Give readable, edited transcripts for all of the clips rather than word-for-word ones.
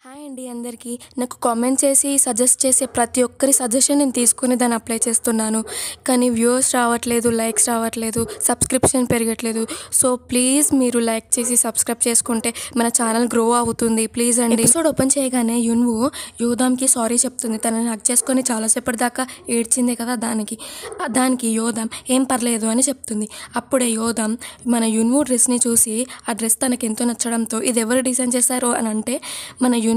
Hi అండి అందరికీ. నాకు కామెంట్ చేసి సజెస్ట్ చేసే ప్రతి ఒక్కరి సజెషన్ నేను తీసుకుని దాన్ని అప్లై చేస్తున్నాను. కానీ వ్యూవర్స్ రావట్లేదు, లైక్స్ రావట్లేదు, సబ్స్క్రిప్షన్ పెరగట్లేదు. సో ప్లీజ్ మీరు లైక్ చేసి సబ్స్క్రైబ్ చేసుకుంటే మన ఛానల్ గ్రో అవుతుంది ప్లీజ్ అండి. ఎపిసోడ్ ఓపెన్ చేయగానే యున్వు యోధామ్కి సారీ చెప్తుంది. తనని హక్ చేసుకొని చాలాసేపటి దాకా ఏడ్చిందే కదా, దానికి యోధామ్ ఏం పర్లేదు అని చెప్తుంది. అప్పుడే యోధామ్ మన యున్వు డ్రెస్ని చూసి ఆ డ్రెస్ తనకి ఎంతో నచ్చడంతో ఇది ఎవరు డిజైన్ చేశారో అని అంటే మన యున్వు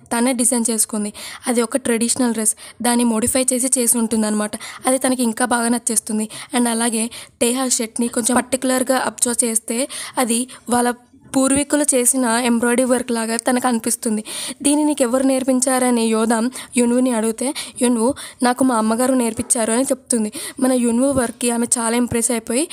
తనే డిజైన్ చేసుకుంది. అది ఒక ట్రెడిషనల్ డ్రెస్, దాన్ని మోడిఫై చేసి ఉంటుంది అనమాట. అది తనకి ఇంకా బాగా నచ్చేస్తుంది. అండ్ అలాగే టేహా షర్ట్ని కొంచెం పర్టికులర్గా అబ్జర్వ్ చేస్తే అది వాళ్ళ పూర్వీకులు చేసిన ఎంబ్రాయిడరీ వర్క్ లాగా తనకు అనిపిస్తుంది. దీన్ని నీకు ఎవరు నేర్పించారని యోధామ్ యున్వుని అడిగితే యున్వు నాకు మా అమ్మగారు నేర్పించారు అని చెప్తుంది. మన యున్వు వర్క్కి ఆమె చాలా ఇంప్రెస్ అయిపోయి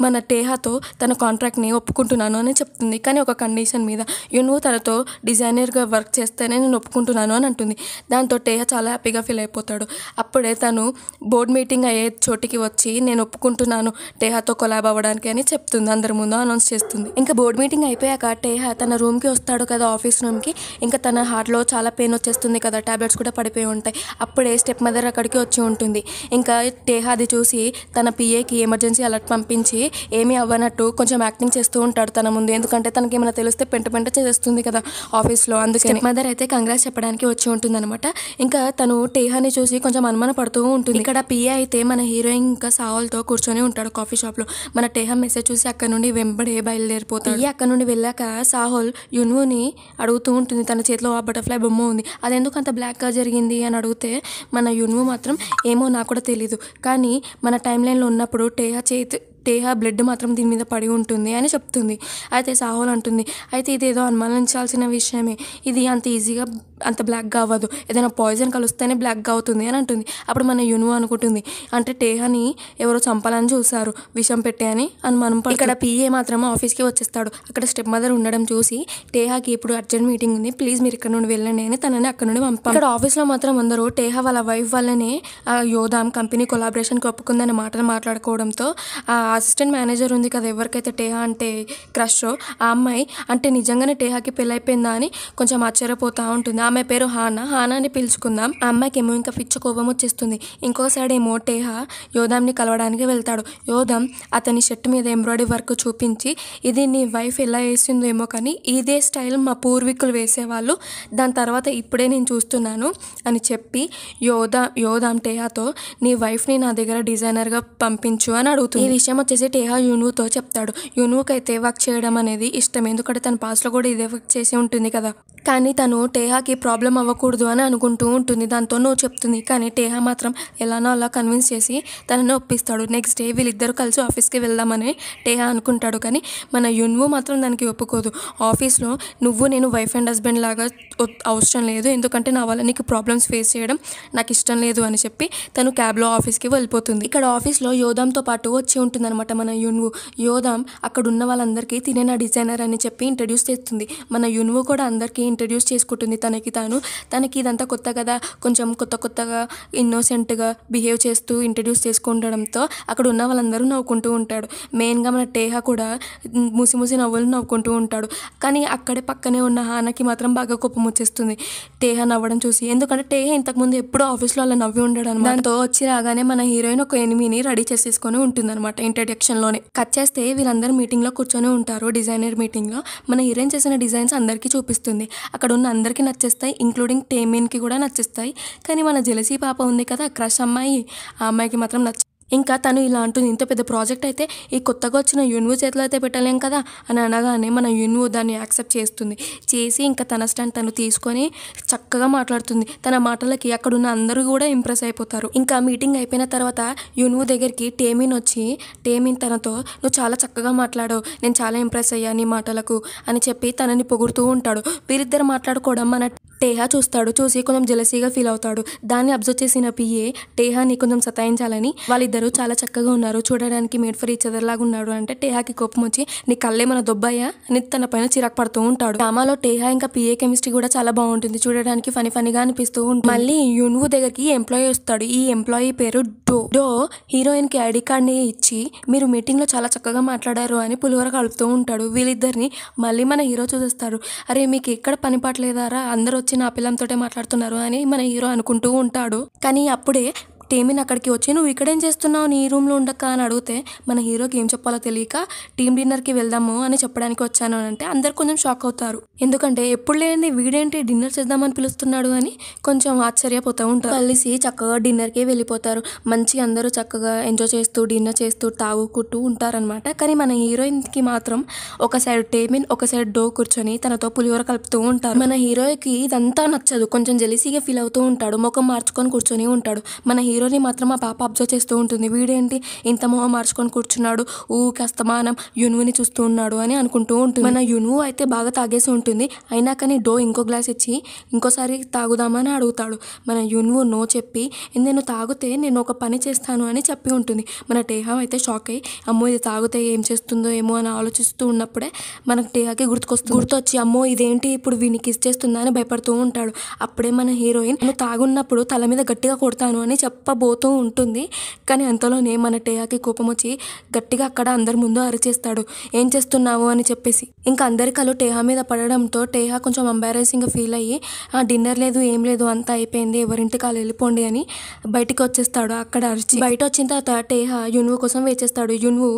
మన టేహాతో తన కాంట్రాక్ట్ని ఒప్పుకుంటున్నాను అని చెప్తుంది. కానీ ఒక కండిషన్ మీద, యున్వు తనతో డిజైనర్గా వర్క్ చేస్తేనే నేను ఒప్పుకుంటున్నాను అని అంటుంది. దాంతో టేహా చాలా హ్యాపీగా ఫీల్ అయిపోతాడు. అప్పుడే తను బోర్డ్ మీటింగ్ అయ్యే చోటికి వచ్చి నేను ఒప్పుకుంటున్నాను టేహాతో కొలాబ్ అవ్వడానికి అని చెప్తుంది. అందరి ముందు అనౌన్స్ చేస్తుంది. ఇంకా బోర్డ్ మీటింగ్ అయిపోయాక టేహా తన రూమ్కి వస్తాడు కదా, ఆఫీస్ రూమ్కి. ఇంకా తన హార్ట్లో చాలా పెయిన్ వచ్చేస్తుంది కదా, టాబ్లెట్స్ కూడా పడిపోయి ఉంటాయి. అప్పుడే స్టెప్ మదర్ అక్కడికి వచ్చి ఉంటుంది. ఇంకా టేహా అది చూసి తన పిఏకి ఎమర్జెన్సీ అలర్ట్ పంపించి ఏమీ అవ్వనట్టు కొంచెం యాక్టింగ్ చేస్తూ ఉంటాడు తన ముందు. ఎందుకంటే తనకి ఏమైనా తెలిస్తే పెంట చేస్తుంది కదా ఆఫీస్లో. అందుకే స్టెప్ మదర్ అయితే కంగ్రాట్స్ చెప్పడానికి వచ్చి ఉంటుంది అనమాట. ఇంకా తను టేహాని చూసి కొంచెం అనుమాన పడుతూ ఉంటుంది. ఇక్కడ పిఏ అయితే మన హీరోయిన్ ఇంకా సాహుల్తో కూర్చొని ఉంటాడు కాఫీ షాప్లో. మన టేహా మెసేజ్ చూసి అక్కడ నుండి వెంబడే బయలుదేరిపోతాడు. పిఏ అక్కడ నుండి వెళ్ళాక సాహుల్ యున్వుని అడుగుతూ ఉంటుంది. తన చేతిలో ఆ బటర్ఫ్లై బొమ్మ ఉంది, అది ఎందుకు అంత బ్లాక్గా జరిగింది అని అడిగితే మన యున్వు మాత్రం ఏమో నాకు కూడా తెలీదు, కానీ మన టైం లైన్లో ఉన్నప్పుడు టేహా బ్లడ్ మాత్రం దీని మీద పడి ఉంటుంది అని చెప్తుంది. అయితే సాహుల్ అంటుంది, అయితే ఇదేదో అనుమానించాల్సిన విషయమే, ఇది అంత ఈజీగా అంత బ్లాక్గా అవ్వదు, ఏదైనా పాయిజన్ కలిస్తేనే బ్లాక్గా అవుతుంది అని అంటుంది. అప్పుడు మన యున్వు అనుకుంటుంది, అంటే టేహాని ఎవరో చంపాలని చూశారు విషం పెట్టే అని అనుమానం. ఇక్కడ పిఏ మాత్రం ఆఫీస్కి వచ్చేస్తాడు. అక్కడ స్టెప్ మదర్ ఉండడం చూసి టేహాకి ఇప్పుడు అర్జెంట్ మీటింగ్ ఉంది, ప్లీజ్ మీరు ఇక్కడ నుండి వెళ్ళండి అని తనని అక్కడ నుండి పంపారు. ఇక్కడ ఆఫీస్లో మాత్రం అందరూ టేహా వాళ్ళ వైఫ్ వల్లనే యోధామ్ కంపెనీ కొలాబరేషన్కి ఒప్పుకుందనే మాటలు మాట్లాడుకోవడంతో ఆ అసిస్టెంట్ మేనేజర్ ఉంది కదా, ఎవరికైతే టేహా అంటే క్రష్, ఆ అమ్మాయి అంటే నిజంగానే టేహాకి పెళ్ళైపోయిందా అని కొంచెం ఆశ్చర్యపోతూ ఉంటుంది. ఆమె పేరు హానాని పిలుచుకుందాం. ఆ అమ్మాయికి ఏమో ఇంకా పిచ్చి కోపం వచ్చేస్తుంది. ఇంకో సైడ్ ఏమో టేహా యోధామ్ని కలవడానికి వెళ్తాడు. యోధామ్ అతని షర్ట్ మీద ఎంబ్రాయిడరీ వర్క్ చూపించి, ఇది నీ వైఫ్ ఎలా వేసిందో ఏమో కానీ ఇదే స్టైల్ మా పూర్వీకులు వేసేవాళ్ళు, దాని తర్వాత ఇప్పుడే నేను చూస్తున్నాను అని చెప్పి యోధామ్ టేహాతో నీ వైఫ్ని నా దగ్గర డిజైనర్గా పంపించు అని అడుగుతుంది. ఈ విషయం వచ్చేసి టేహా యున్వుతో చెప్తాడు. యున్వుకి అయితే వర్క్ చేయడం అనేది ఇష్టం, ఎందుకంటే తన పాస్ట్లో కూడా ఇదే వర్క్ చేసి ఉంటుంది కదా. కానీ తను టేహాకి ప్రాబ్లం అవ్వకూడదు అని అనుకుంటూ ఉంటుంది. దాంతో నువ్వు చెప్తుంది. కానీ టేహా మాత్రం ఎలానో అలా కన్విన్స్ చేసి తనని ఒప్పిస్తాడు. నెక్స్ట్ డే వీళ్ళిద్దరూ కలిసి ఆఫీస్కి వెళ్దామని టేహా అనుకుంటాడు. కానీ మన యున్వు మాత్రం దానికి ఒప్పుకోదు. ఆఫీస్లో నువ్వు నేను వైఫ్ అండ్ హస్బెండ్ లాగా అవసరం లేదు, ఎందుకంటే నా వల్ల నీకు ప్రాబ్లమ్స్ ఫేస్ చేయడం నాకు ఇష్టం లేదు అని చెప్పి తను క్యాబ్లో ఆఫీస్కి వెళ్ళిపోతుంది. ఇక్కడ ఆఫీస్లో యోధామ్తో పాటు వచ్చి ఉంటుంది అనమాట మన యున్వు. యోధామ్ అక్కడ ఉన్న వాళ్ళందరికీ తినే నా డిజైనర్ అని చెప్పి ఇంట్రడ్యూస్ చేస్తుంది. మన యున్వు కూడా అందరికీ ఇంట్రడ్యూస్ చేసుకుంటుంది. తనకి ఇదంతా కొత్త కదా, కొంచెం కొత్తగా ఇన్నోసెంట్గా బిహేవ్ చేస్తూ ఇంట్రడ్యూస్ చేసుకుంటడంతో అక్కడ ఉన్న వాళ్ళందరూ నవ్వుకుంటూ ఉంటాడు. మెయిన్గా మన టేహా కూడా మూసి నవ్వులు నవ్వుకుంటూ ఉంటాడు. కానీ అక్కడే పక్కనే ఉన్న హానాకి మాత్రం బాగా కోపం వచ్చేస్తుంది టేహా నవ్వడం చూసి. ఎందుకంటే టేహా ఇంతకుముందు ఎప్పుడూ ఆఫీస్లో అలా నవ్వి ఉండడు అనమాట. దాంతో వచ్చి రాగానే మన హీరోయిన్ ఒక ఎనిమిని రెడీ చేసేసుకొని ఉంటుంది అనమాట ఇంట్రడక్షన్లోనే. కట్ చేస్తే వీళ్ళందరూ మీటింగ్లో కూర్చొని ఉంటారు. డిజైనర్ మీటింగ్లో మన హీరోయిన్ చేసిన డిజైన్స్ అందరికీ చూపిస్తుంది. అక్కడ ఉన్న అందరికీ నచ్చేస్తాయి, ఇంక్లూడింగ్ టేమిన్కి కూడా నచ్చేస్తాయి. కానీ మన జెలసీ పాప ఉంది కదా, క్రష్ అమ్మాయి, ఆ అమ్మాయికి మాత్రం ఇంకా తను ఇలా అంటుంది, ఇంత పెద్ద ప్రాజెక్ట్ అయితే ఈ కొత్తగా వచ్చిన యున్వు చేతిలో అయితే పెట్టలేం కదా అని అనగానే మన యున్వు దాన్ని యాక్సెప్ట్ చేసి ఇంకా తన స్టాండ్ తను తీసుకొని చక్కగా మాట్లాడుతుంది. తన మాటలకి అక్కడున్న అందరూ కూడా ఇంప్రెస్ అయిపోతారు. ఇంకా మీటింగ్ అయిపోయిన తర్వాత యున్వు దగ్గరికి టేమిన్ తనతో నువ్వు చాలా చక్కగా మాట్లాడావు, నేను చాలా ఇంప్రెస్ అయ్యా నీ మాటలకు అని చెప్పి తనని పొగుడుతూ ఉంటాడు. వీరిద్దరు మాట్లాడుకోవడం మన టేహా చూసి కొంచెం జెలసీగా ఫీల్ అవుతాడు. దాన్ని అబ్జర్వ్ చేసిన పిఏ టేహాని కొంచెం సతాయించాలని వాళ్ళిద్దరూ చాలా చక్కగా ఉన్నారు, చూడడానికి మేడ్ ఫర్ ఈచ్ అదర్ లాగా ఉన్నాడు అంటే టేహాకి కోపం వచ్చి నీ కళ్ళే మన దొబ్బాయా అని తన పైన చిరాకు పడుతూ ఉంటాడు. డ్రామాలో టేహా ఇంకా పిఏ కెమిస్ట్రీ కూడా చాలా బాగుంటుంది, చూడడానికి ఫనీగా అనిపిస్తూ ఉంటుంది. మళ్ళీ యున్వు దగ్గరికి ఎంప్లాయీ వస్తాడు. ఈ ఎంప్లాయీ పేరు డో హీరోయిన్ కి ఐడి కార్డ్ ని ఇచ్చి మీరు మీటింగ్ లో చాలా చక్కగా మాట్లాడారు అని పులిహోర కలుపుతూ ఉంటాడు. వీళ్ళిద్దరిని మళ్ళీ మన హీరో చూసేస్తాడు. అరే మీకు ఎక్కడ పని పాటలేదారా, అందరూ వచ్చి నా పిల్లంతోటే మాట్లాడుతున్నారు అని మన హీరో అనుకుంటూ ఉంటాడు. కానీ అప్పుడే టేమిన్ అక్కడికి వచ్చి నువ్వు ఇక్కడేం చేస్తున్నావు నీ రూమ్లో ఉండక అని అడిగితే మన హీరోకి ఏం చెప్పాలో తెలియక టీమ్ డిన్నర్కి వెళ్దాము అని చెప్పడానికి వచ్చాను అని అంటే అందరు కొంచెం షాక్ అవుతారు. ఎందుకంటే ఎప్పుడు లేని వీడేంటి డిన్నర్ చేద్దామని పిలుస్తున్నాడు అని కొంచెం ఆశ్చర్యపోతూ ఉంటారు. కలిసి చక్కగా డిన్నర్కి వెళ్ళిపోతారు. మంచి అందరూ చక్కగా ఎంజాయ్ చేస్తూ డిన్నర్ చేస్తూ తాగుకుంటూ ఉంటారనమాట. కానీ మన హీరోయిన్కి మాత్రం ఒక సైడ్ టేమిన్ ఒక సైడ్ డో కూర్చొని తనతో పులిహోర కలుపుతూ ఉంటారు. మన హీరోకి ఇదంతా నచ్చదు. కొంచెం జెలిసీగా ఫీల్ అవుతూ ఉంటాడు. ముఖం మార్చుకొని కూర్చొని ఉంటాడు. మన హీరోని మాత్రం ఆ పాప అబ్జర్వ్ చేస్తూ ఉంటుంది. వీడేంటి ఇంత మొహం మార్చుకొని కూర్చున్నాడు, ఊకి అస్తమానం యున్వుని చూస్తూ ఉన్నాడు అని అనుకుంటూ ఉంటుంది. మన యున్వు అయితే బాగా తాగేసి ఉంటుంది. అయినా కానీ డో ఇంకో గ్లాస్ ఇచ్చి ఇంకోసారి తాగుదామని అడుగుతాడు. మన యున్వు నో చెప్పి నేను తాగితే నేను ఒక పని చేస్తాను అని చెప్పి ఉంటుంది. మన టేహా అయితే షాక్ అయ్యి అమ్మో ఇది తాగితే ఏం చేస్తుందో ఏమో అని ఆలోచిస్తూ ఉన్నప్పుడే మనకు టేహాకి గుర్తొచ్చి అమ్మో ఇదేంటి ఇప్పుడు వీనికి ఇచ్చేస్తుందా అని భయపడుతూ ఉంటాడు. అప్పుడే మన హీరోయిన్ నువ్వు తాగున్నప్పుడు తల మీద గట్టిగా కొడతాను అని చెప్పబోతూ ఉంటుంది. కానీ అంతలోనే మన టేహాకి కోపం వచ్చి గట్టిగా అక్కడ అందరి ముందు అరిచేస్తాడు, ఏం చేస్తున్నావు అని చెప్పేసి. ఇంకా అందరి కళ్ళు టేహా మీద పడడంతో టేహా కొంచెం ఎంబారెసింగ్గా ఫీల్ అయ్యి డిన్నర్ లేదు ఏం లేదు అంతా అయిపోయింది ఎవరింటి కాలు వెళ్ళిపోండి అని బయటికి వచ్చేస్తాడు. అక్కడ అరిచి బయట వచ్చిన తర్వాత టేహా యున్వు కోసం వేచేస్తాడు. యున్వు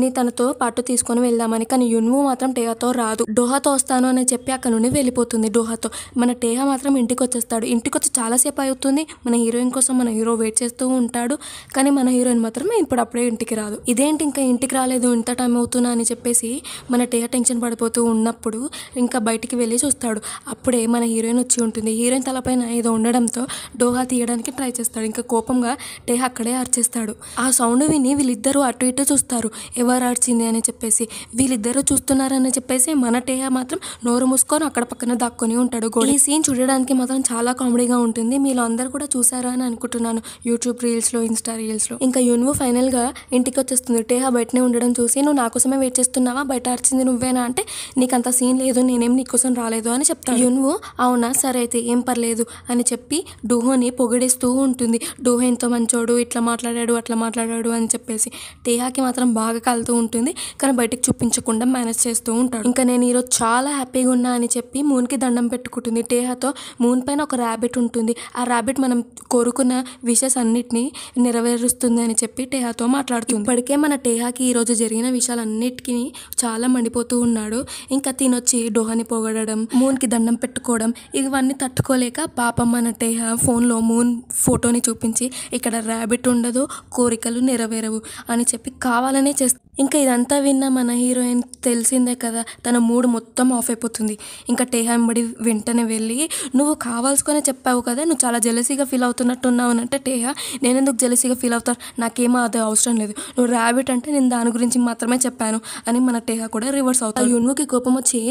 ని తనతో పాటు తీసుకొని వెళ్దామని. కానీ యున్వు మాత్రం టేహాతో రాదు. డోహాతో వస్తాను అని చెప్పి అక్కడ నుండి వెళ్ళిపోతుంది డోహాతో. మన టేహా మాత్రం ఇంటికి వచ్చేస్తాడు. ఇంటికి వచ్చి చాలాసేపు అవుతుంది. మన హీరోయిన్ కోసం మన హీరో వెయిట్ చేస్తూ ఉంటాడు. కానీ మన హీరోయిన్ మాత్రం ఇప్పుడు అప్పుడే ఇంటికి రాదు. ఇదేంటి ఇంకా ఇంటికి రాలేదు ఇంత టైం అవుతున్నా అని చెప్పేసి మన టేహా టెన్షన్ పడిపోతూ ఉన్నప్పుడు ఇంకా బయటికి వెళ్ళి చూస్తాడు. అప్పుడే మన హీరోయిన్ వచ్చి ఉంటుంది. హీరోయిన్ తలపైన ఏదో ఉండడంతో డోహా తీయడానికి ట్రై చేస్తాడు. ఇంకా కోపంగా టేహా అక్కడే అరిచేస్తాడు. ఆ సౌండ్ విని వీళ్ళిద్దరూ అటు ఇటు చూస్తారు ఎవరు అరిచింది అని చెప్పేసి. వీళ్ళిద్దరూ చూస్తున్నారని చెప్పేసి మన టేహా మాత్రం నోరు మూసుకొని అక్కడ పక్కన దాక్కొని ఉంటాడు. ఈ సీన్ చూడడానికి మాత్రం చాలా కామెడీగా ఉంటుంది. మీరు అందరు కూడా చూసారా అని అనుకుంటున్నాను యూట్యూబ్ రీల్స్లో ఇన్స్టా రీల్స్లో. ఇంకా యున్వు ఫైనల్గా ఇంటికి వచ్చేస్తుంది. టేహా బయటనే ఉండడం చూసి నువ్వు నా కోసమే వెయిట్ చేస్తున్నావా, బయట అరిచింది నువ్వేనా అంటే నీకు అంత సీన్ లేదు నేనేం నీకోసం రాలేదు అని చెప్తాను. యున్వు అవునా సరే అయితే ఏం పర్లేదు అని చెప్పి డోహోని పొగిడేస్తూ ఉంటుంది. డోహో ఎంతో మంచోడు, ఇట్లా మాట్లాడాడు అట్లా మాట్లాడాడు అని చెప్పేసి. టేహాకి మాత్రం బాగా కాలుతూ ఉంటుంది. కానీ బయటకు చూపించకుండా మేనేజ్ చేస్తూ ఉంటాడు. ఇంకా నేను ఈరోజు చాలా హ్యాపీగా ఉన్నా అని చెప్పి మూన్కి దండం పెట్టుకుంటుంది. టేహాతో మూన్ పైన ఒక ర్యాబిట్ ఉంటుంది. ఆ ర్యాబిట్ మనం కోరుకున్న విషెస్ అన్నిటినీ నెరవేరుస్తుంది అని చెప్పి టేహాతో మాట్లాడుతుంది. ఇప్పటికే మన టేహాకి ఈరోజు జరిగిన విషయాలన్నిటికీ చాలా మండిపోతూ ఉన్నాడు. ఇంకా తినొచ్చి డోహాని పొగడడం, మూన్కి దండం పెట్టుకోవడం ఇవన్నీ తట్టుకోలేక పాపం మన టేహా ఫోన్లో మూన్ ఫోటోని చూపించి ఇక్కడ ర్యాబిట్ ఉండదు, కోరికలు నెరవేరవు అని చెప్పి కావాలనే చేస్తుంది. ఇంకా ఇదంతా విన్న మన హీరోయిన్ తెలిసిందే కదా తన మూడ్ మొత్తం ఆఫ్ అయిపోతుంది. ఇంకా టేహా వెంబడి వెంటనే వెళ్ళి నువ్వు కావాల్సుకొని చెప్పావు కదా నువ్వు చాలా జెలసీగా ఫీల్ అవుతున్నట్టున్నావు అని అంటే టేహా నేనెందుకు జెలసీగా ఫీల్ అవుతాను, నాకేమో అది అవసరం లేదు, నువ్వు ర్యాబిట్ అంటే నేను దాని గురించి మాత్రమే చెప్పాను అని మన టేహా కూడా రివర్స్ అవుతాడు. యున్వుకి కోపం వచ్చి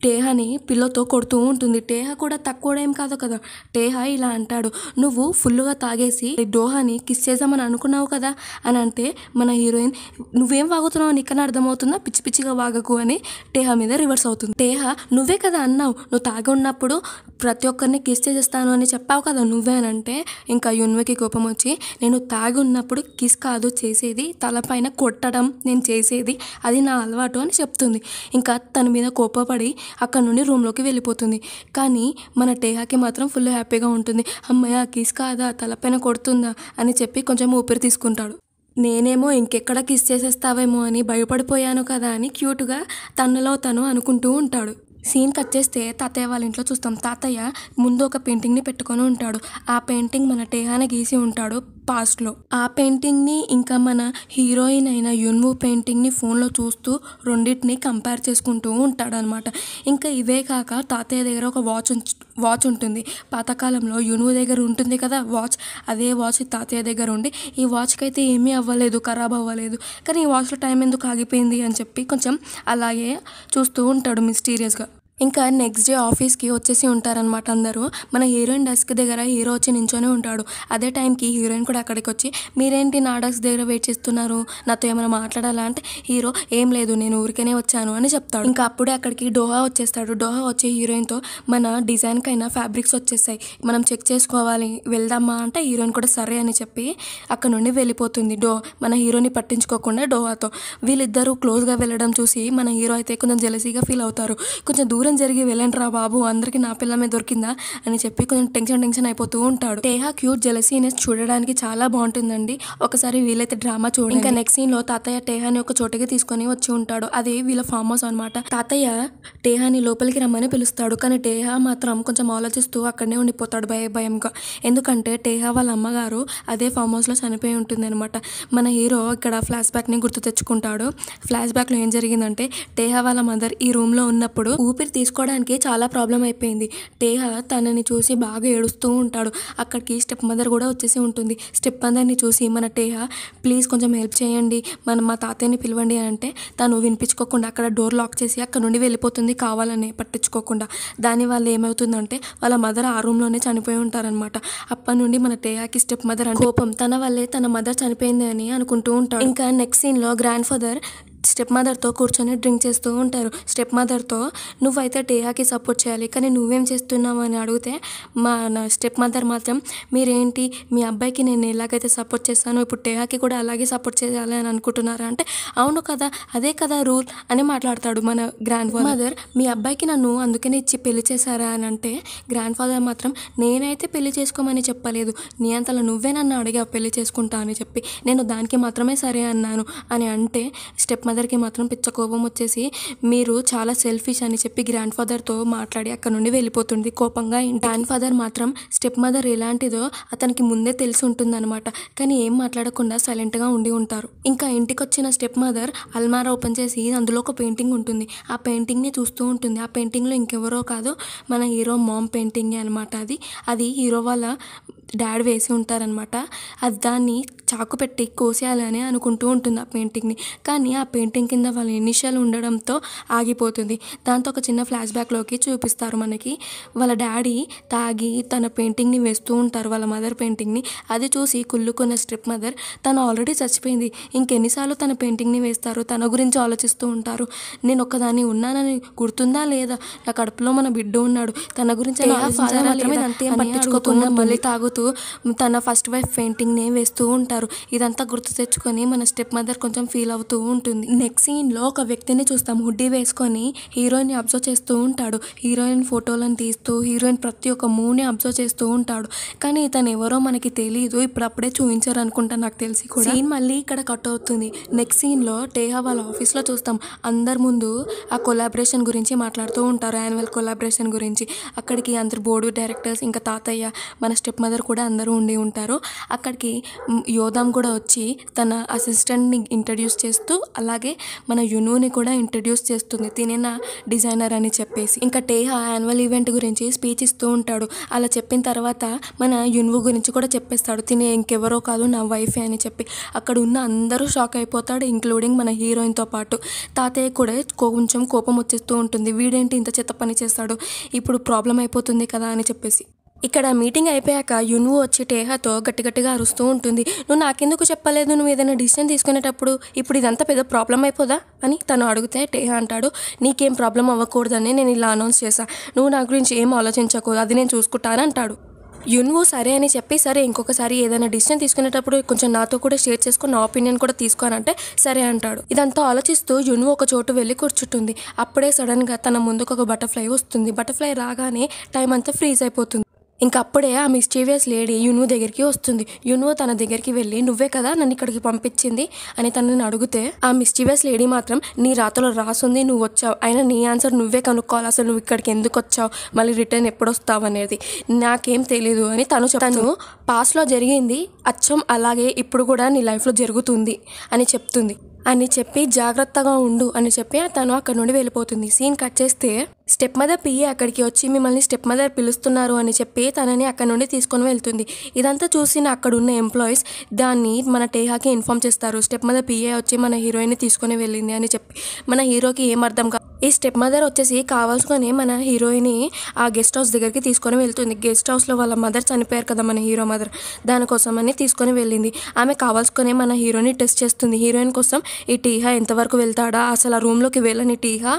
టేహాని పిల్లతో కొడుతూ ఉంటుంది. టేహా కూడా తక్కువ ఏం కాదు కదా. టేహా ఇలా అంటాడు, నువ్వు ఫుల్గా తాగేసి డోహాని కిస్ చేద్దామని అనుకున్నావు కదా అని అంటే మన హీరోయిన్ నువ్వేం వాగుతున్నావు నీకన్నా అర్థమవుతుందా, పిచ్చి పిచ్చిగా వాగకు అని టేహా మీద రివర్స్ అవుతుంది. టేహా నువ్వే కదా అన్నావు నువ్వు తాగి ఉన్నప్పుడు ప్రతి ఒక్కరిని కిస్ చేసేస్తాను అని చెప్పావు కదా నువ్వే అని అంటే ఇంకా యున్వుకి కోపం వచ్చి నేను తాగి ఉన్నప్పుడు కిస్ కాదు చేసేది, తలపైన కొట్టడం నేను చేసేది, అది నా అలవాటు అని చెప్తుంది. ఇంకా తన మీద కోపపడి అక్కడ నుండి రూమ్లోకి వెళ్ళిపోతుంది. కానీ మన టేహాకి మాత్రం ఫుల్ హ్యాపీగా ఉంటుంది. అమ్మయ్య కిస్ కాదా తలపైన కొడుతుందా అని చెప్పి కొంచెం ఊపిరి తీసుకుంటాడు. నేనేమో ఇంకెక్కడ కిస్ చేసేస్తావేమో అని భయపడిపోయాను కదా అని క్యూట్గా తనలో తను అనుకుంటూ ఉంటాడు. సీన్ కట్ చేస్తే తాతయ్య వాళ్ళ ఇంట్లో చూస్తాం. తాతయ్య ముందు ఒక పెయింటింగ్ని పెట్టుకొని ఉంటాడు. ఆ పెయింటింగ్ మన టేహాని గీసి ఉంటాడు పాస్ట్లో. ఆ పెయింటింగ్ని ఇంకా మన హీరోయిన్ అయిన యున్వు పెయింటింగ్ని ఫోన్లో చూస్తూ రెండింటిని కంపేర్ చేసుకుంటూ ఉంటాడు అనమాట. ఇంకా ఇవే కాక తాతయ్య దగ్గర ఒక వాచ్ ఉంటుంది. పాతకాలంలో యున్వు దగ్గర ఉంటుంది కదా వాచ్, అదే వాచ్ తాతయ్య దగ్గర ఉండి ఈ వాచ్కి అయితే ఏమీ అవ్వలేదు, ఖరాబ్ అవ్వలేదు, కానీ ఈ వాచ్లో టైం ఎందుకు ఆగిపోయింది అని చెప్పి కొంచెం అలాగే చూస్తూ ఉంటాడు మిస్టీరియస్గా. ఇంకా నెక్స్ట్ డే ఆఫీస్కి వచ్చేసి ఉంటారనమాట అందరూ. మన హీరోయిన్ డెస్క్ దగ్గర హీరో వచ్చి నించొని ఉంటాడు. అదే టైంకి హీరోయిన్ కూడా అక్కడికి వచ్చి మీరేంటి నా డెస్క్ దగ్గర వెయిట్ చేస్తున్నారు, నాతో ఏమైనా మాట్లాడాలా అంటే హీరో ఏం లేదు నేను ఊరికేనే వచ్చాను అని చెప్తాడు. ఇంకా అప్పుడే అక్కడికి డోహా వచ్చేస్తాడు. డోహా వచ్చి హీరోయిన్తో మన డిజైన్కైనా ఫ్యాబ్రిక్స్ వచ్చేసాయి మనం చెక్ చేసుకోవాలి వెళ్దామా అంటే హీరోయిన్ కూడా సరే అని చెప్పి అక్కడ నుండి వెళ్ళిపోతుంది. మన హీరోని పట్టించుకోకుండా డోహాతో. వీళ్ళిద్దరూ క్లోజ్గా వెళ్ళడం చూసి మన హీరో అయితే కొంచెం జెలసీగా ఫీల్ అవుతారు. కొంచెం దూరం దూరం జరిగి వెళ్ళండి రా బాబు, అందరికి నా పిల్లమే దొరికిందా అని చెప్పి కొంచెం టెన్షన్ అయిపోతూ ఉంటాడు. టేహా క్యూట్ జెలసీనెస్ చూడడానికి చాలా బాగుంటుందండి. ఒకసారి వీలైతే డ్రామా చూడండి. ఇంకా నెక్స్ట్ సీన్ లో తాతయ్య టేహాని ఒక చోటుకి తీసుకొని వచ్చి ఉంటాడు. అది వీళ్ళ ఫామ్ హౌస్ అనమాట. తాతయ్య టేహాని లోపలికి రమ్మని పిలుస్తాడు. కానీ టేహా మాత్రం కొంచెం ఆలోచిస్తూ అక్కడనే ఉండిపోతాడు భయంగా. ఎందుకంటే టేహా వాళ్ళ అమ్మగారు అదే ఫామ్ హౌస్ లో చనిపోయి ఉంటుంది అనమాట. మన హీరో ఇక్కడ ఫ్లాష్ బ్యాక్ ని గుర్తు తెచ్చుకుంటాడు. ఫ్లాష్ బ్యాక్ లో ఏం జరిగిందంటే టేహా వాళ్ళ మదర్ ఈ రూమ్ లో ఉన్నప్పుడు ఊపిరి తీసుకోవడానికి చాలా ప్రాబ్లం అయిపోయింది. టేహా తనని చూసి బాగా ఏడుస్తూ ఉంటాడు. అక్కడికి స్టెప్ మదర్ కూడా వచ్చేసి ఉంటుంది. స్టెప్ మదర్ని చూసి మన టేహా ప్లీజ్ కొంచెం హెల్ప్ చేయండి, మా తాతయ్యని పిలవండి అంటే తను వినిపించుకోకుండా అక్కడ డోర్ లాక్ చేసి అక్కడ నుండి వెళ్ళిపోతుంది కావాలని పట్టించుకోకుండా. దానివల్ల ఏమవుతుందంటే వాళ్ళ మదర్ ఆ రూమ్లోనే చనిపోయి ఉంటారనమాట. అప్పటి నుండి మన టేహాకి స్టెప్ మదర్ అంటే కోపం. తన వల్లే తన మదర్ చనిపోయింది అని అనుకుంటూ ఉంటాడు. ఇంకా నెక్స్ట్ సీన్లో గ్రాండ్ ఫాదర్ స్టెప్ మదర్తో కూర్చొని డ్రింక్ చేస్తూ ఉంటారు. స్టెప్ మదర్తో నువ్వైతే టేహాకి సపోర్ట్ చేయాలి, కానీ నువ్వేం చేస్తున్నావు అని అడిగితే నా స్టెప్ మదర్ మాత్రం మీరేంటి మీ అబ్బాయికి నేను ఎలాగైతే సపోర్ట్ చేస్తానో ఇప్పుడు టేహాకి కూడా అలాగే సపోర్ట్ చేయాలి అని అనుకుంటున్నారా అంటే అవును కదా, అదే కదా రూల్ అని మాట్లాడతాడు మన గ్రాండ్ ఫాదర్. మీ అబ్బాయికి నన్ను అందుకనే ఇచ్చి పెళ్లి చేశారా అని అంటే గ్రాండ్ ఫాదర్ మాత్రం నేనైతే పెళ్లి చేసుకోమని చెప్పలేదు, నీ అంతలో నువ్వే నన్ను అడిగావు పెళ్లి చేసుకుంటా అని చెప్పి, నేను దానికి మాత్రమే సరే అన్నాను అని అంటే స్టెప్ మదర్కి మాత్రం పిచ్చ కోపం వచ్చేసి మీరు చాలా సెల్ఫిష్ అని చెప్పి గ్రాండ్ ఫాదర్తో మాట్లాడి అక్కడ నుండి వెళ్ళిపోతుంది కోపంగా. గ్రాండ్ ఫాదర్ మాత్రం స్టెప్ మదర్ ఎలాంటిదో అతనికి ముందే తెలిసి ఉంటుందన్నమాట. కానీ ఏం మాట్లాడకుండా సైలెంట్గా ఉండి ఉంటారు. ఇంకా ఇంటికి వచ్చిన స్టెప్ మదర్ అల్మారా ఓపెన్ చేసి అందులో ఒక పెయింటింగ్ ఉంటుంది. ఆ పెయింటింగ్ని చూస్తూ ఉంటుంది. ఆ పెయింటింగ్లో ఇంకెవరో కాదు మన హీరో మామ్ పెయింటింగే అనమాట. అది హీరో వాళ్ళ డాడ్ వేసి ఉంటారనమాట. అది దాన్ని చాకు పెట్టి కోసేయాలని అనుకుంటూ ఉంటుంది ఆ పెయింటింగ్ని. కానీ ఆ పెయింటింగ్ కింద వాళ్ళ ఇనిషియల్ ఉండడంతో ఆగిపోతుంది. దాంతో ఒక చిన్న ఫ్లాష్ బ్యాక్లోకి చూపిస్తారు మనకి. వాళ్ళ డాడీ తాగి తన పెయింటింగ్ని వేస్తూ ఉంటారు, వాళ్ళ మదర్ పెయింటింగ్ని. అది చూసి కుళ్ళుకున్న స్టెప్ మదర్ తను ఆల్రెడీ చచ్చిపోయింది, ఇంకెన్నిసార్లు తన పెయింటింగ్ని వేస్తారు, తన గురించి ఆలోచిస్తూ ఉంటారు. నేను ఒక్కదాన్ని ఉన్నానని గుర్తుందా లేదా, నా కడుపులో మన బిడ్డ ఉన్నాడు, తన గురించి పట్టించుకోకుండా మళ్ళీ తాగుతూ తన ఫస్ట్ వైఫ్ పెయింటింగ్ని వేస్తూ ఉంటారు. ఇదంతా గుర్తు తెచ్చుకొని మన స్టెప్ మదర్ కొంచెం ఫీల్ అవుతూ ఉంటుంది. నెక్స్ట్ సీన్లో ఒక వ్యక్తిని చూస్తాం, హుడ్డీ వేసుకొని హీరోయిన్ని అబ్జర్వ్ చేస్తూ ఉంటాడు. హీరోయిన్ ఫోటోలను తీస్తూ హీరోయిన్ ప్రతి ఒక్క మూవ్ని అబ్జర్వ్ చేస్తూ ఉంటాడు. కానీ ఇతను ఎవరో మనకి తెలియదు, ఇప్పుడప్పుడే చూపించారు అనుకుంటా నాకు తెలిసి కూడా. సీన్ మళ్ళీ ఇక్కడ కట్ అవుతుంది. నెక్స్ట్ సీన్లో టేహా వాళ్ళ ఆఫీస్లో చూస్తాం, అందరి ముందు ఆ కొలాబరేషన్ గురించి మాట్లాడుతూ ఉంటారు, యాన్యువల్ కొలాబరేషన్ గురించి. అక్కడికి అందరు బోర్డు డైరెక్టర్స్ ఇంకా తాతయ్య మన స్టెప్ మదర్ కూడా అందరూ ఉండి ఉంటారు. అక్కడికి యోధామ్ కూడా వచ్చి తన అసిస్టెంట్ని ఇంట్రడ్యూస్ చేస్తూ అలాగే మన యునుని కూడా ఇంట్రడ్యూస్ చేస్తుంది, తినే నా డిజైనర్ అని చెప్పేసి. ఇంకా టేహా యాన్యువల్ ఈవెంట్ గురించి స్పీచ్ ఇస్తూ ఉంటాడు. అలా చెప్పిన తర్వాత మన యున్వు గురించి కూడా చెప్పేస్తాడు, తినే ఇంకెవరో కాదు నా వైఫే అని చెప్పి. అక్కడ ఉన్న అందరూ షాక్ అయిపోతాడు, ఇంక్లూడింగ్ మన హీరోయిన్తో పాటు. తాతయ్య కూడా కొంచెం కోపం వచ్చేస్తూ ఉంటుంది, వీడేంటి ఇంత చెత్త పని చేస్తాడు, ఇప్పుడు ప్రాబ్లం అయిపోతుంది కదా అని చెప్పేసి. ఇక్కడ మీటింగ్ అయిపోయాక యున్వు వచ్చి టేహాతో గట్టిగా అరుస్తూ ఉంటుంది, నువ్వు నాకెందుకు చెప్పలేదు, నువ్వు ఏదైనా డిసిషన్ తీసుకునేటప్పుడు, ఇప్పుడు ఇదంతా పెద్ద ప్రాబ్లం అయిపోదా అని తను అడిగితే టేహా అంటాడు, నీకేం ప్రాబ్లం అవ్వకూడదని నేను ఇలా అనౌన్స్ చేశాను, నువ్వు నా గురించి ఏం ఆలోచించకూడదు, అది నేను చూసుకుంటాను అంటాడు. యున్వు సరే అని చెప్పి సరే ఇంకొకసారి ఏదైనా డిసిషన్ తీసుకునేటప్పుడు కొంచెం నాతో కూడా షేర్ చేసుకుని నా ఒపీనియన్ కూడా తీసుకోనంటే సరే అంటాడు. ఇదంతా ఆలోచిస్తూ యున్వు ఒక చోటు వెళ్ళి కూర్చుంటుంది. అప్పుడే సడన్గా తన ముందుకు ఒక బటర్ఫ్లై వస్తుంది. బటర్ఫ్లై రాగానే టైం అంతా ఫ్రీజ్ అయిపోతుంది. ఇంకా అప్పుడే ఆ మిస్టీవియస్ లేడీ యున్వు దగ్గరికి వస్తుంది. యున్వు తన దగ్గరికి వెళ్ళి నువ్వే కదా నన్ను ఇక్కడికి పంపించింది అని తనని అడిగితే ఆ మిస్టీవియస్ లేడీ మాత్రం నీ రాతలో రాసుంది, నువ్వు వచ్చావు, అయినా నీ ఆన్సర్ నువ్వే కనుక్కోవాలి, అసలు నువ్వు ఇక్కడికి ఎందుకు వచ్చావు, మళ్ళీ రిటర్న్ ఎప్పుడు వస్తావు అనేది నాకేం తెలీదు అని తను పాస్ట్లో జరిగింది అచ్చం అలాగే ఇప్పుడు కూడా నీ లైఫ్లో జరుగుతుంది అని చెప్తుంది. అని చెప్పి జాగ్రత్తగా ఉండు అని చెప్పి తను అక్కడ నుండి వెళ్ళిపోతుంది. సీన్ కట్ చేస్తే స్టెప్ మదర్ పిఏ అక్కడికి వచ్చి మిమ్మల్ని స్టెప్ మదర్ పిలుస్తున్నారు అని చెప్పి తనని అక్కడ నుండి తీసుకొని వెళ్తుంది. ఇదంతా చూసిన అక్కడ ఉన్న ఎంప్లాయీస్ దాన్ని మన టేహాకి ఇన్ఫార్మ్ చేస్తారు, స్టెప్ మదర్ పిఏ వచ్చి మన హీరోయిన్ని తీసుకొని వెళ్ళింది అని చెప్పి. మన హీరోకి ఏం అర్థం కాదు. ఈ స్టెప్ మదర్ వచ్చేసి కావాల్సుకొని మన హీరోయిన్ని ఆ గెస్ట్ హౌస్ దగ్గరికి తీసుకొని వెళ్తుంది. గెస్ట్ హౌస్లో వాళ్ళ మదర్ చనిపోయారు కదా మన హీరో మదర్, దానికోసం అని తీసుకొని వెళ్ళింది. ఆమె కావాల్సుకొని మన హీరోని టెస్ట్ చేస్తుంది. హీరోయిన్ కోసం ఈ టీహా ఎంతవరకు వెళ్తాడా, అసలు ఆ రూమ్లోకి వెళ్ళని టీహా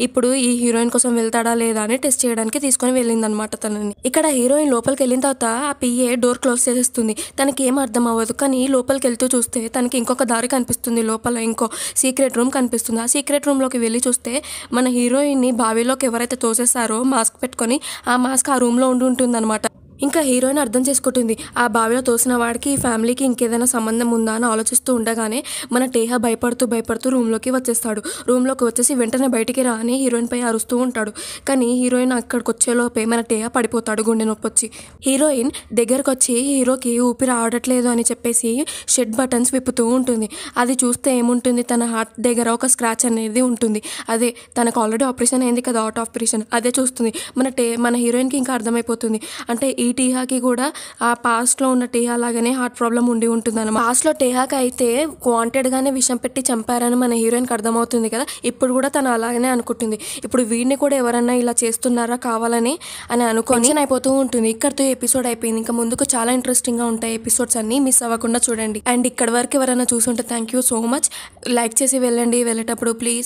ఇప్పుడు ఈ హీరోయిన్ కోసం తీసుకొని వెళ్తాడా లేదా అని టెస్ట్ చేయడానికి తీసుకొని వెళ్ళింది అనమాట తనని. ఇక్కడ హీరోయిన్ లోపలికి వెళ్ళిన తర్వాత ఆ పిఏ డోర్ క్లోజ్ చేసేస్తుంది. తనకి ఏం అర్థం అవ్వదు. కానీ లోపలికి వెళ్తూ చూస్తే తనకి ఇంకొక దారి కనిపిస్తుంది. లోపల ఇంకో సీక్రెట్ రూమ్ కనిపిస్తుంది. ఆ సీక్రెట్ రూమ్లోకి వెళ్ళి చూస్తే మన హీరోయిన్ని బావిలోకి ఎవరైతే తోసేసారో మాస్క్ పెట్టుకొని ఆ మాస్క్ ఆ రూమ్లో ఉండి ఉంటుంది అనమాట. ఇంకా హీరోయిన్ అర్థం చేసుకుంటుంది ఆ బావిలో తోసిన వాడికి ఈ ఫ్యామిలీకి ఇంకేదైనా సంబంధం ఉందా అని ఆలోచిస్తూ ఉండగానే మన టేహా భయపడుతూ రూమ్లోకి వచ్చేస్తాడు. రూమ్లోకి వచ్చేసి వెంటనే బయటికి రా అని హీరోయిన్ పై అరుస్తూ ఉంటాడు. కానీ హీరోయిన్ అక్కడికి వచ్చేలోపే మన టేహా పడిపోతాడు గుండె నొప్పి వచ్చి. హీరోయిన్ దగ్గరకు వచ్చి హీరోకి ఊపిరి ఆడట్లేదు అని చెప్పేసి షెడ్ బటన్స్ విప్పుతూ ఉంటుంది. అది చూస్తే ఏముంటుంది, తన హార్ట్ దగ్గర ఒక స్క్రాచ్ అనేది ఉంటుంది. అదే తనకు ఆల్రెడీ ఆపరేషన్ అయింది కదా, హార్ట్ ఆపరేషన్. అదే చూస్తుంది మన హీరోయిన్కి. ఇంకా అర్థమైపోతుంది అంటే ఈ టీహాకి కూడా ఆ పాస్ట్లో ఉన్న టీహా లాగానే హార్ట్ ప్రాబ్లం ఉండి ఉంటుంది అన్నమాట. పాస్ట్లో టీహాకి అయితే వాంటెడ్గానే విషం పెట్టి చంపారని మన హీరోయిన్కి అర్థమవుతుంది కదా. ఇప్పుడు కూడా తను అలాగనే అనుకుంటుంది. ఇప్పుడు వీడిని కూడా ఎవరన్నా ఇలా చేస్తున్నారా కావాలని అని అనుకొని అయిపోతూ ఉంటుంది. ఇక్కడితో ఎపిసోడ్ అయిపోయింది. ఇంకా ముందుకు చాలా ఇంట్రెస్టింగ్గా ఉంటాయి ఎపిసోడ్స్ అన్ని, మిస్ అవ్వకుండా చూడండి. అండ్ ఇక్కడ వరకు ఎవరైనా చూసుంటే thank you so much. Like చేసి వెళ్ళండి వెళ్ళేటప్పుడు ప్లీజ్.